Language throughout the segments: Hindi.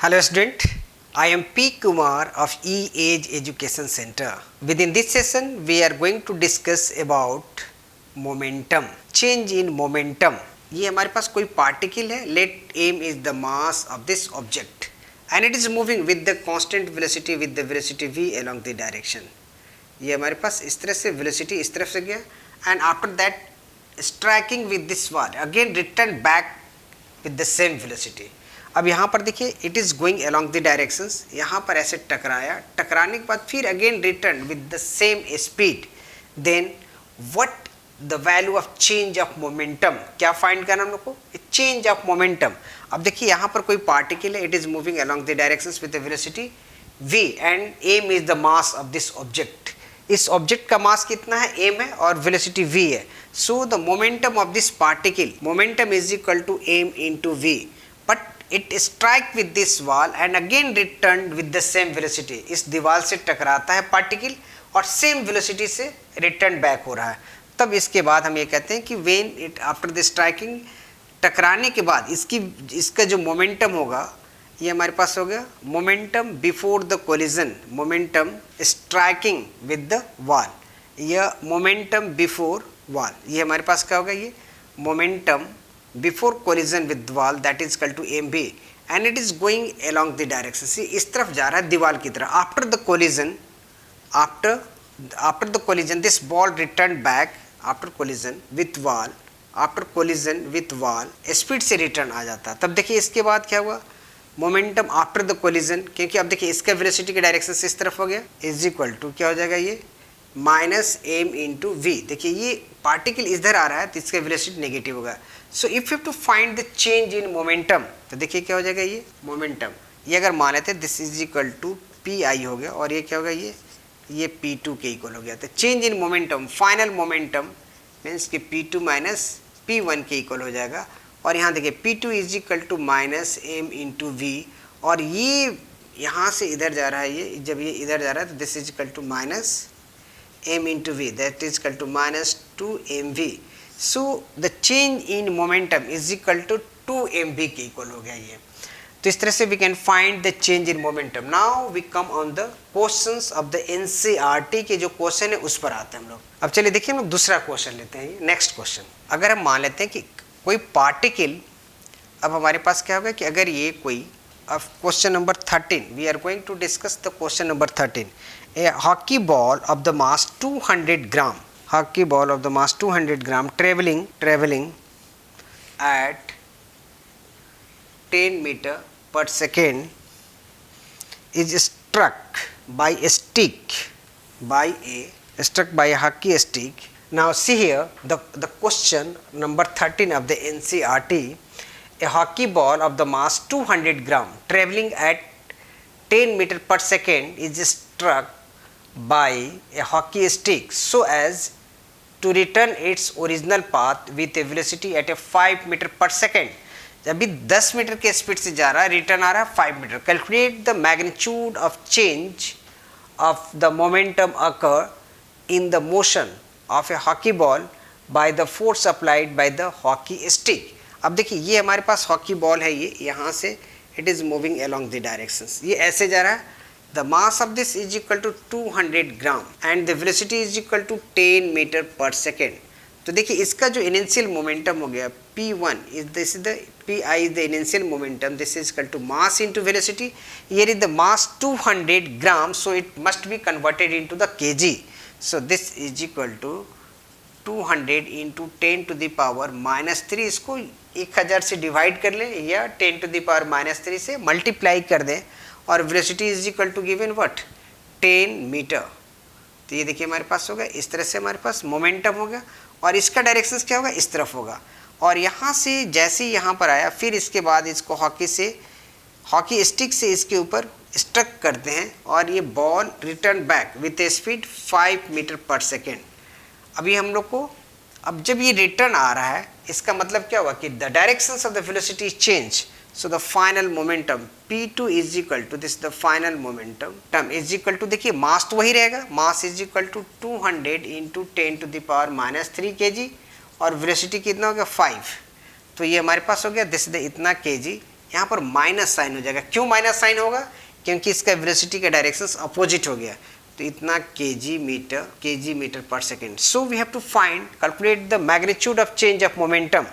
Hello student, I am P. Kumar of E-Age Education Center. Within this session, we are going to discuss about momentum, change in momentum. ये हमारे पास कोई particle है, let m is the mass of this object and it is moving with the constant velocity with the velocity v along the direction. ये हमारे पास इस तरह से velocity इस तरफ से गया and after that striking with this wall again return back with the same velocity. अब यहाँ पर देखिए it is going along the directions, यहाँ पर ऐसे टकराया, टकराने के बाद फिर again return with the same speed. Then what the value of change of momentum, क्या फाइंड करना हम लोग को, चेंज ऑफ मोमेंटम. अब देखिए यहाँ पर कोई पार्टिकल है, it is moving along the directions with the velocity v and M is the mass of this object. इस ऑब्जेक्ट का मास कितना है, m है और वेलोसिटी v है. So the momentum of this particle, momentum is equal to m into v, but it strike with this wall and again returned with the same velocity. इस दीवार से टकराता है पार्टिकल और सेम वेलोसिटी से रिटर्न बैक हो रहा है. तब इसके बाद हम ये कहते हैं कि when it after the striking, टकराने के बाद इसका जो मोमेंटम होगा, ये हमारे पास हो गया momentum before the collision, momentum striking with the wall, या मोमेंटम बिफोर वॉल. ये हमारे पास क्या होगा, ये momentum before collision with wall that is equal to mv and it is going along the direction. See, इस तरफ जा रहा है दीवार की तरफ. after the collision this ball returned back after collision with wall, after collision with wall speed से रिटर्न आ जाता है. तब देखिए इसके बाद क्या हुआ, मोमेंटम आफ्टर द कोलिजन, क्योंकि अब देखिए इसका वेलोसिटी के डायरेक्शन से इस तरफ हो गया, इज इक्वल टू क्या हो जाएगा, ये माइनस एम इंटू वी. देखिए ये पार्टिकल इधर आ रहा है तो इसका वेलोसिटी नेगेटिव होगा. So if you to find the change in momentum, तो देखिए क्या हो जाएगा, ये मोमेंटम, ये अगर मान लेते हैं this is equal to P I हो गया और ये क्या होगा, ये पी टू के इक्वल हो गया. तो change in momentum, final momentum means कि P two minus P one के इक्वल हो जाएगा. और यहाँ देखिए P two is equal to minus M into V, और ये यहाँ से इधर जा रहा है, ये जब ये इधर जा रहा है तो this is equal to minus m into v, that is equal to minus 2mv. so the change in momentum is equal to 2mv के इक्वल हो गया ये. तो इस तरह से we can find the change in momentum. now we come on the questions of the NCERT के जो क्वेश्चन है उस पर आते हैं हम लोग. अब चलिए देखिए हम लोग दूसरा क्वेश्चन लेते हैं. नेक्स्ट क्वेश्चन, अगर हम मान लेते हैं कि कोई पार्टिकल, अब हमारे पास क्या होगा कि अगर ये कोई, अब question number 13 we are going to discuss the question number 13. A hockey ball of the mass 200 gram, hockey ball of the mass 200 gram traveling at 10 meter per second is struck by a hockey stick. Now see here the question number 13 of the NCERT. A hockey ball of the mass 200 gram traveling at 10 meter per second is struck by a hockey stick so as to return its original path with a velocity at a 5 meter per second. जब भी 10 मीटर के स्पीड से जा रहा है, रिटर्न आ रहा है 5 meter. Calculate the magnitude of change of the momentum occur in the motion of a hockey ball by the force applied by the hockey stick. अब देखिए ये हमारे पास हॉकी बॉल है, ये यहाँ से it is moving along the directions, ये ऐसे जा रहा है. The mass of this is equal to 200 gram and the velocity is equal to 10 meter per second. तो देखिए इसका जो इनिशियल मोमेंटम हो गया P1 is this is the Pi is the initial momentum, this is equal to mass into velocity. Here is the mass 200 gram, so it must be converted into the kg. So this is equal to 200 into 10 to the power minus 3. इसको 1000 से डिवाइड कर लें या 10 to the power minus 3 से मल्टीप्लाई कर दें और velocity is equal to given what, 10 meter. तो ये देखिए हमारे पास होगा, इस तरह से हमारे पास मोमेंटम होगा और इसका डायरेक्शन क्या होगा, इस तरफ होगा. और यहाँ से जैसे ही यहाँ पर आया, फिर इसके बाद इसको हॉकी स्टिक से इसके ऊपर स्ट्रक करते हैं और ये ball return back with a speed 5 meter per second. अभी हम लोग को, अब जब ये रिटर्न आ रहा है, इसका मतलब क्या हुआ कि the directions of the velocity change. So the final momentum P2 is equal to this, the final momentum term is equal to, देखिए मास तो वही रहेगा, mass is equal to 200 into 10 to the power minus 3 kg और वेलोसिटी कितना हो गया 5. तो ये हमारे पास हो गया दिस इतना kg यहाँ पर माइनस साइन हो जाएगा। क्यों माइनस साइन होगा? क्योंकि इसका वेलोसिटी का डायरेक्शन अपोजिट हो गया, तो इतना KG meter per second. So we have to find calculate the magnitude of change of momentum.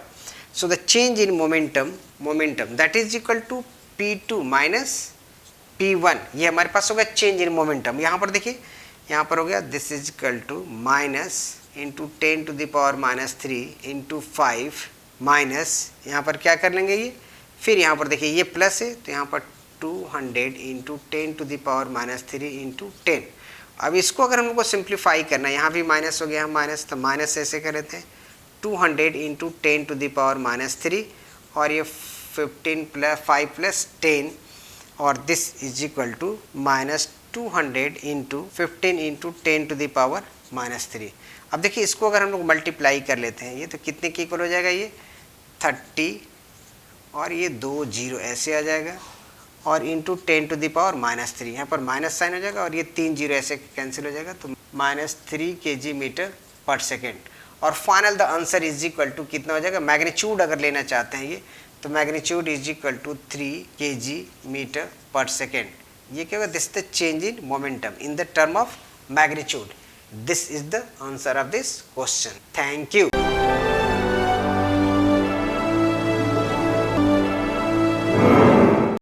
So the change in momentum that is equal to P2 minus P1, ये हमारे पास होगा चेंज इन मोमेंटम। यहाँ पर देखिए, यहाँ पर हो गया this is equal to minus into 10 to the power minus 3 into 5 minus, यहाँ पर क्या कर लेंगे ये, फिर यहाँ पर देखिए ये प्लस है, तो यहाँ पर 200 into 10 to the power minus 3 into 10। अब इसको अगर हमको सिंप्लीफाई करना है, यहाँ भी माइनस हो गया माइनस, तो माइनस ऐसे कर लेते हैं 200 into 10 to the power minus 3 और ये 15 प्लस 5 प्लस 10 और this is equal to minus 200 into 15 into 10 to the power minus 3। अब देखिए इसको अगर हम लोग मल्टीप्लाई कर लेते हैं, ये तो कितने के इक्वल हो जाएगा, ये 30 और ये 2 0 ऐसे आ जाएगा और into 10 to the power minus 3, यहाँ पर माइनस साइन हो जाएगा और ये 3 0 ऐसे कैंसिल हो जाएगा, तो minus 3 kg meter per second. और final the answer is equal to कितना हो जाएगा, मैग्नीट्यूड अगर लेना चाहते हैं ये, तो magnitude is equal to 3 kg meter per second. ये क्या होगा, this the change in momentum in the term of magnitude. This is the answer of this question. Thank you.